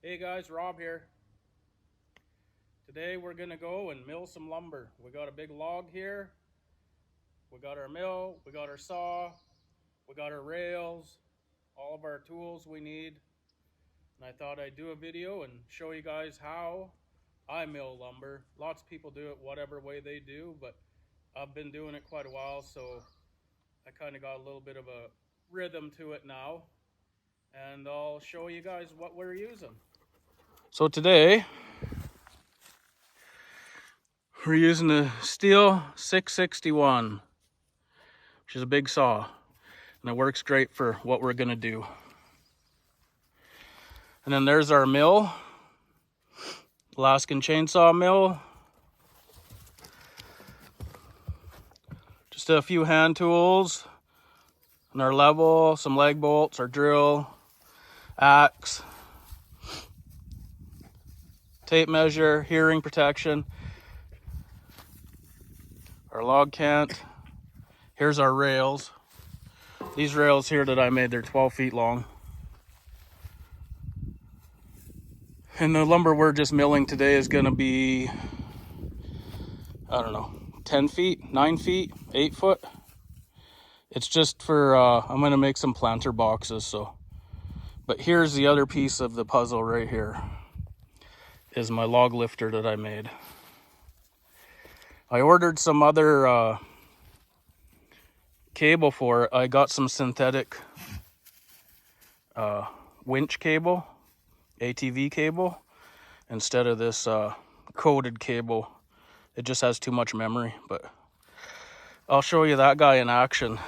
Hey guys, Rob here. Today we're gonna go and mill some lumber. We got a big log here. We got our mill, we got our saw, we got our rails, all of our tools we need. And I thought I'd do a video and show you guys how I mill lumber. Lots of people do it whatever way they do, but I've been doing it quite a while, so I kind of got a little bit of a rhythm to it now. And I'll show you guys what we're using. So today, we're using the STHIL 661, which is a big saw, and it works great for what we're gonna do. And then there's our mill, Alaskan chainsaw mill. Just a few hand tools, and our level, some leg bolts, our drill, axe, tape measure, hearing protection, our log cant. Here's our rails. These rails here that I made, they're 12 feet long. And the lumber we're just milling today is gonna be, I don't know, 10 feet, 9 feet, 8 foot. It's just for, I'm gonna make some planter boxes, so. But here's the other piece of the puzzle right here, is my log lifter that I made. I ordered some other cable for it. I got some synthetic winch cable, ATV cable, instead of this coated cable. It just has too much memory, but I'll show you that guy in action.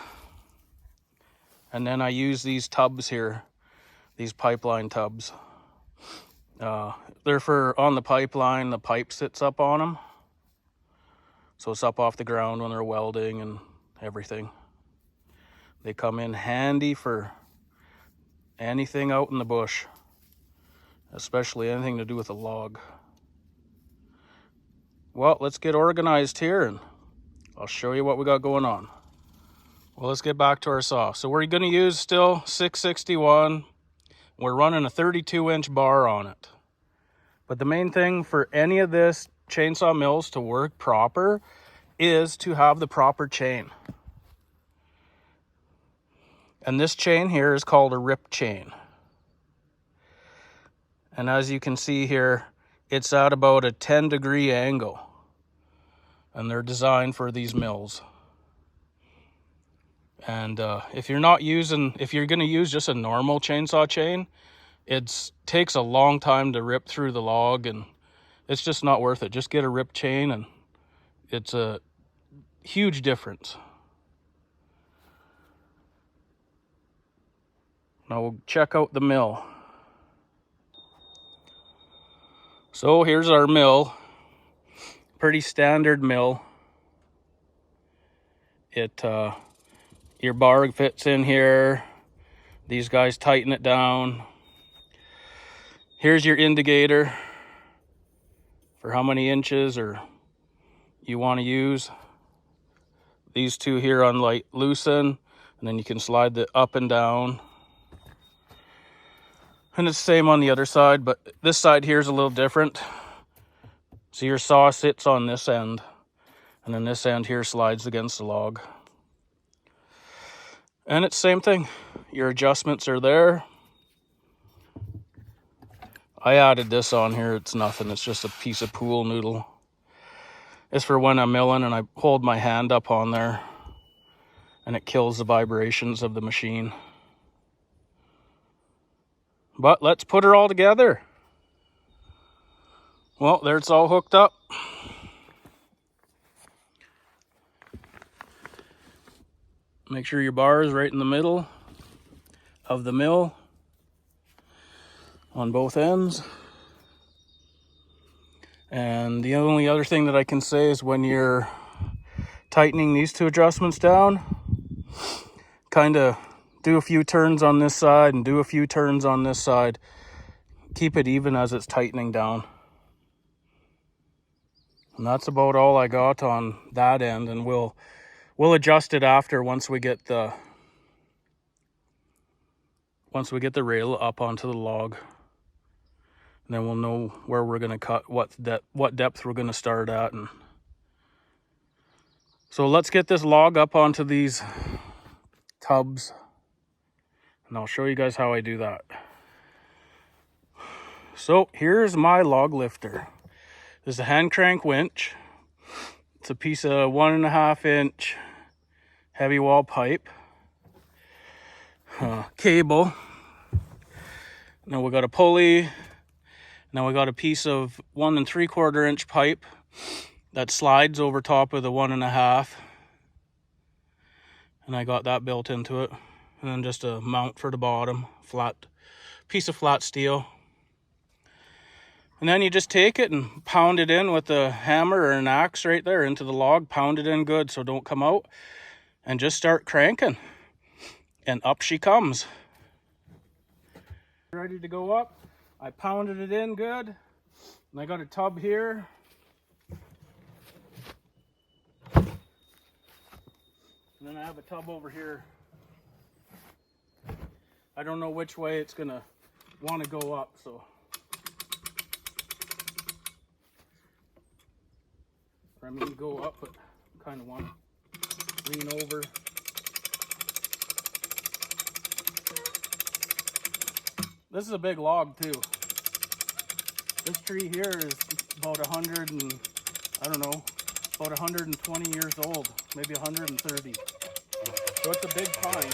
And then I use these tubs here, these pipeline tubs. They're for on the pipeline, the pipe sits up on them. So it's up off the ground when they're welding and everything. They come in handy for anything out in the bush, especially anything to do with a log. Well, let's get organized here and I'll show you what we got going on. Well, let's get back to our saw. So we're gonna use STHIL 661. We're running a 32-inch bar on it. But the main thing for any of this chainsaw mills to work proper is to have the proper chain. And this chain here is called a rip chain. And as you can see here, it's at about a 10-degree angle. And they're designed for these mills. And if you're gonna use just a normal chainsaw chain, it takes a long time to rip through the log, and it's just not worth it. Just get a rip chain, and it's a huge difference. Now we'll check out the mill. So here's our mill. Pretty standard mill. Your bar fits in here. These guys tighten it down. Here's your indicator for how many inches or you want to use. These two here on light loosen, and then you can slide the up and down. And it's the same on the other side, but this side here is a little different. So your saw sits on this end, and then this end here slides against the log. And it's the same thing. Your adjustments are there. I added this on here. It's nothing. It's just a piece of pool noodle. It's for when I'm milling and I hold my hand up on there and it kills the vibrations of the machine. But let's put her all together. Well, there it's all hooked up. Make sure your bar is right in the middle of the mill on both ends. And the only other thing that I can say is when you're tightening these two adjustments down, kind of do a few turns on this side and do a few turns on this side. Keep it even as it's tightening down. And that's about all I got on that end, and we'll adjust it after once we get the rail up onto the log. And then we'll know where we're gonna cut, what depth we're gonna start at. And so let's get this log up onto these tubs, and I'll show you guys how I do that. So here's my log lifter. This is a hand crank winch. It's a piece of 1.5 inch heavy wall pipe, cable. Now we got a pulley. Now we got a piece of 1 3/4 inch pipe that slides over top of the 1.5, and I got that built into it. And then just a mount for the bottom, flat piece of flat steel. And then you just take it and pound it in with a hammer or an axe right there into the log. Pound it in good so don't come out. And just start cranking. And up she comes. Ready to go up. I pounded it in good. And I got a tub here. And then I have a tub over here. I don't know which way it's gonna want to go up, so. I mean, go up, but kind of want to lean over. This is a big log too. This tree here is about 100 and, I don't know, about 120 years old, maybe 130. So it's a big pine.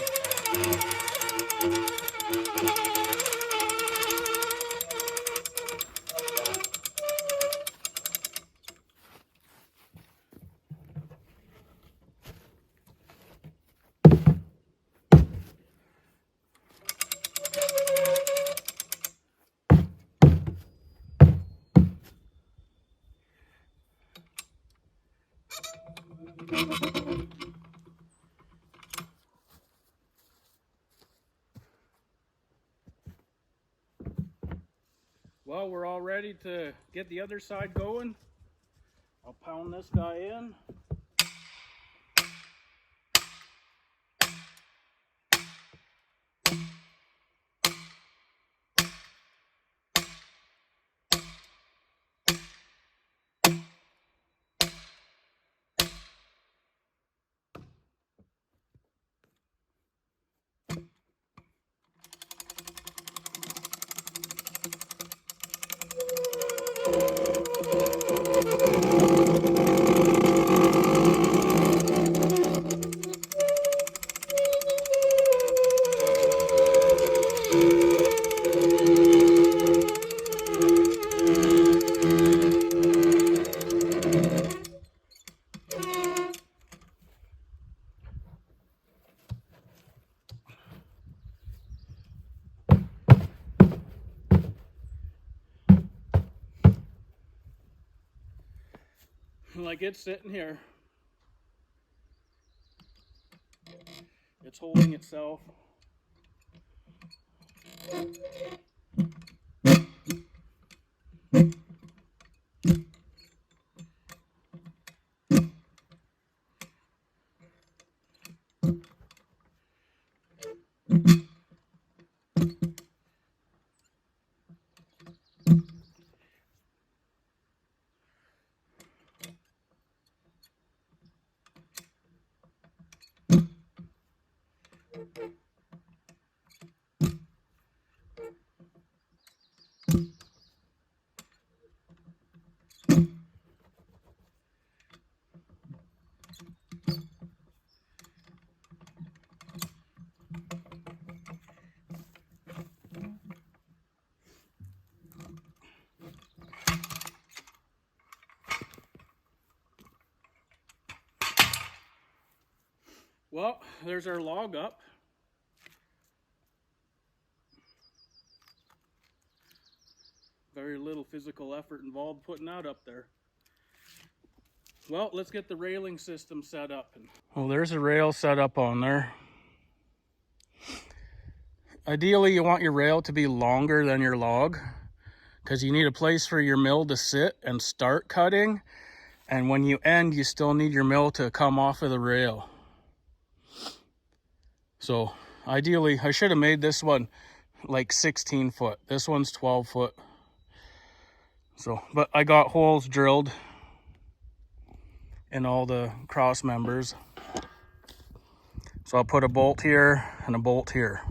Well, we're all ready to get the other side going. I'll pound this guy in. Like it's sitting here. It's holding itself. Well, there's our log up. Very little physical effort involved putting that up there. Well, let's get the railing system set up. Well, there's a rail set up on there. Ideally, you want your rail to be longer than your log because you need a place for your mill to sit and start cutting. And when you end, you still need your mill to come off of the rail. So ideally, I should have made this one like 16 foot. This one's 12 foot. So, but I got holes drilled in all the cross members. So I'll put a bolt here and a bolt here.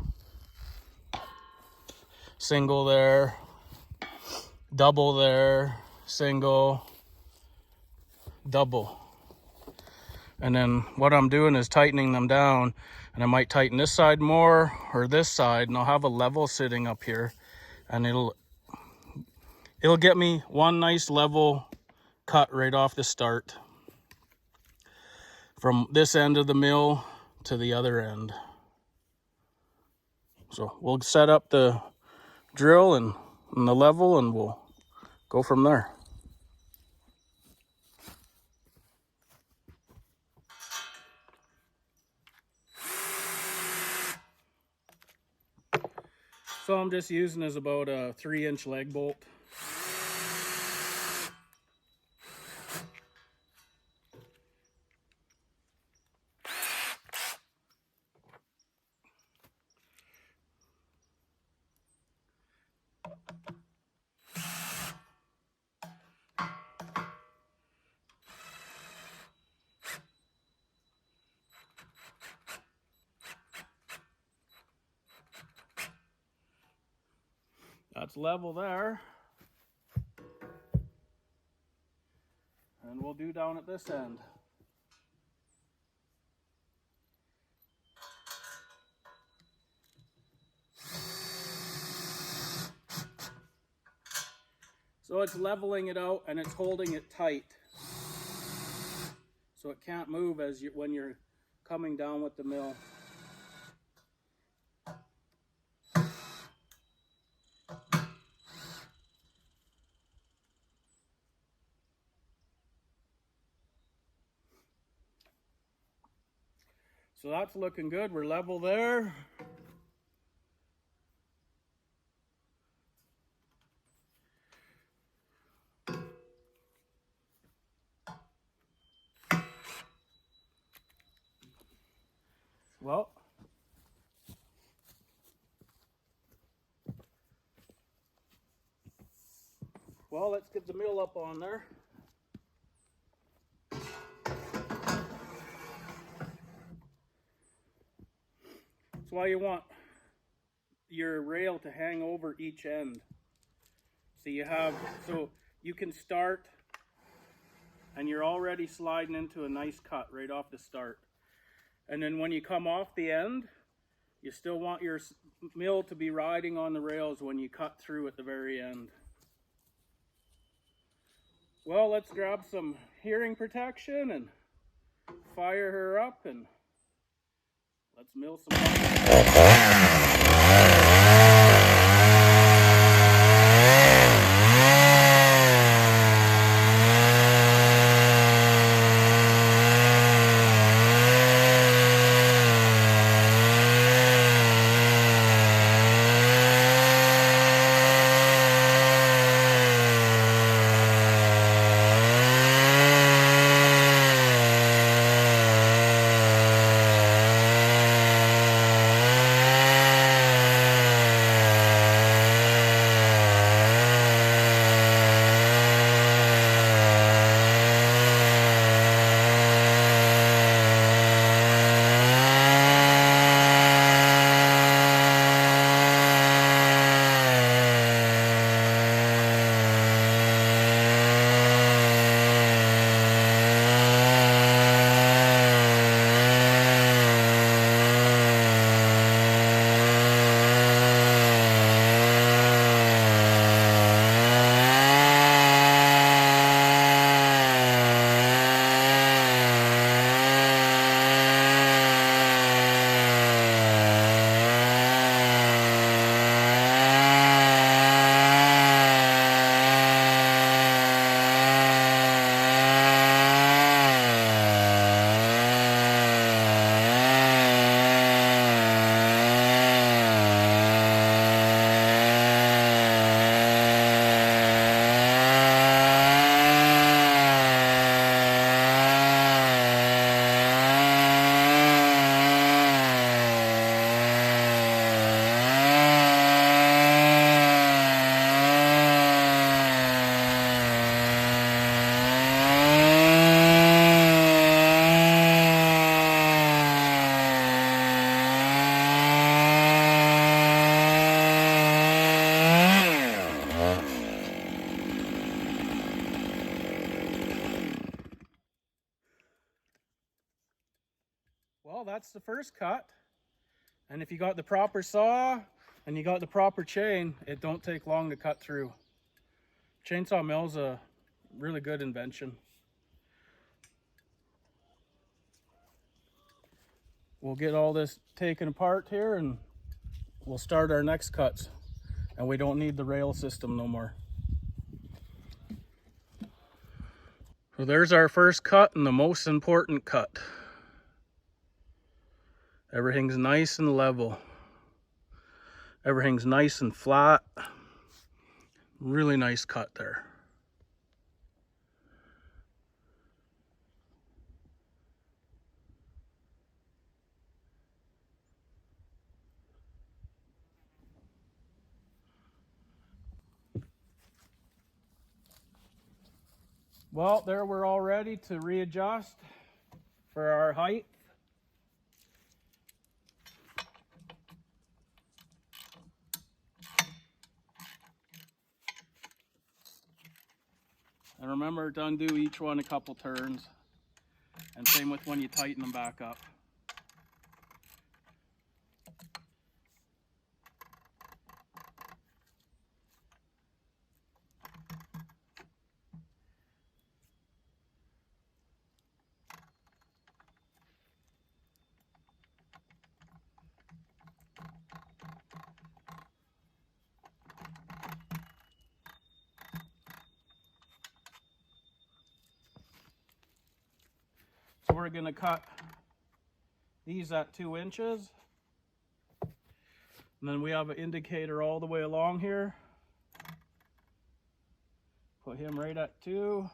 Single there, double there, single, double. And then what I'm doing is tightening them down, and I might tighten this side more or this side, and I'll have a level sitting up here, and it'll get me one nice level cut right off the start from this end of the mill to the other end. So we'll set up the drill and the level, and we'll go from there. So I'm just using is about a 3-inch leg bolt. That's level there. And we'll do down at this end. So it's leveling it out and it's holding it tight. So it can't move when you're coming down with the mill. So that's looking good. We're level there. Well, let's get the mill up on there. That's why you want your rail to hang over each end. So you can start and you're already sliding into a nice cut right off the start. And then when you come off the end, you still want your mill to be riding on the rails when you cut through at the very end. Well, let's grab some hearing protection and fire her up, and let's mill some. that's the first cut. And if you got the proper saw and you got the proper chain, it don't take long to cut through. Chainsaw mill's a really good invention. We'll get all this taken apart here and we'll start our next cuts. And we don't need the rail system no more. So there's our first cut and the most important cut. Everything's nice and level. Everything's nice and flat. Really nice cut there. Well, there we're all ready to readjust for our height. And remember to undo each one a couple turns. And same with when you tighten them back up. So we're going to cut these at 2 inches. And then we have an indicator all the way along here. Put him right at 2.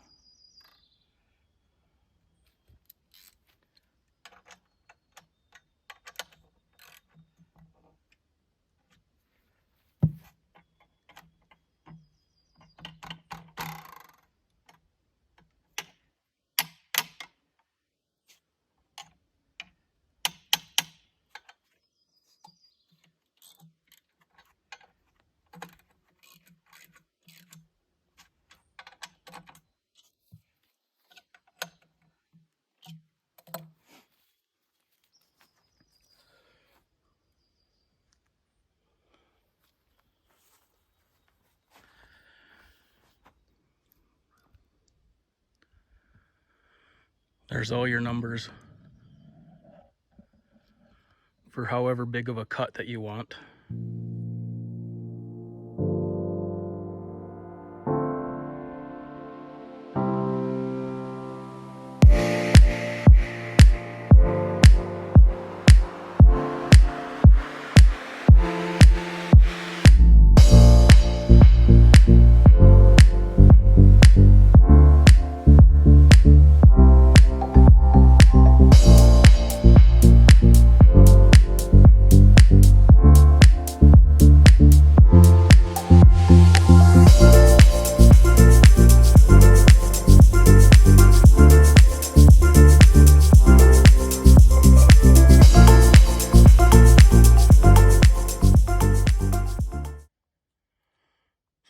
There's all your numbers for however big of a cut that you want.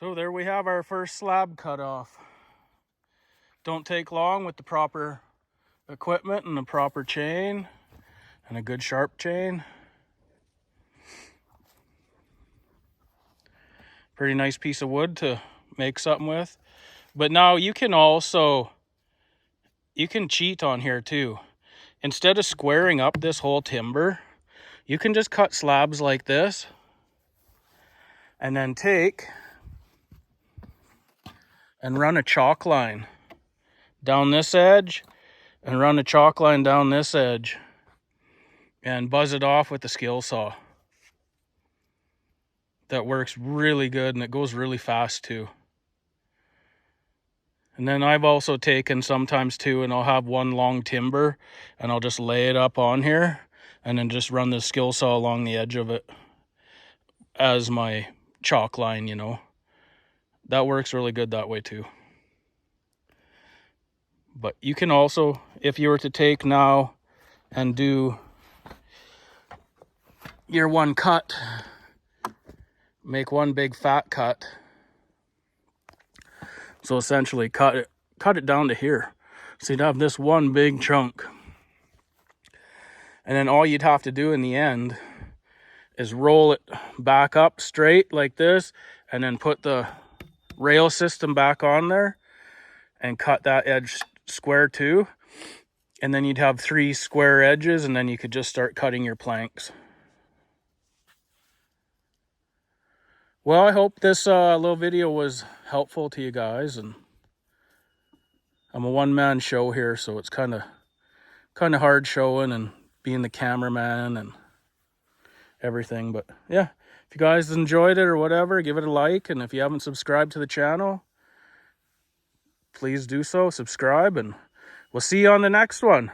So there we have our first slab cut off. Don't take long with the proper equipment and the proper chain and a good sharp chain. Pretty nice piece of wood to make something with. But now you can cheat on here too. Instead of squaring up this whole timber, you can just cut slabs like this and then take and run a chalk line down this edge and run a chalk line down this edge and buzz it off with the skill saw. That works really good and it goes really fast too. And then I've also taken sometimes too, and I'll have one long timber and I'll just lay it up on here and then just run the skill saw along the edge of it as my chalk line, you know. That works really good that way too. But you can also, if you were to take now and do your one cut, make one big fat cut. So essentially cut it down to here. So you'd have this one big chunk. And then all you'd have to do in the end is roll it back up straight like this, and then put the rail system back on there and cut that edge square too. And then you'd have 3 square edges, and then you could just start cutting your planks. Well, I hope this little video was helpful to you guys, and I'm a one-man show here, so it's kind of hard showing and being the cameraman and everything. But yeah, if you guys enjoyed it or whatever, give it a like, and if you haven't subscribed to the channel, please do so. Subscribe, and we'll see you on the next one.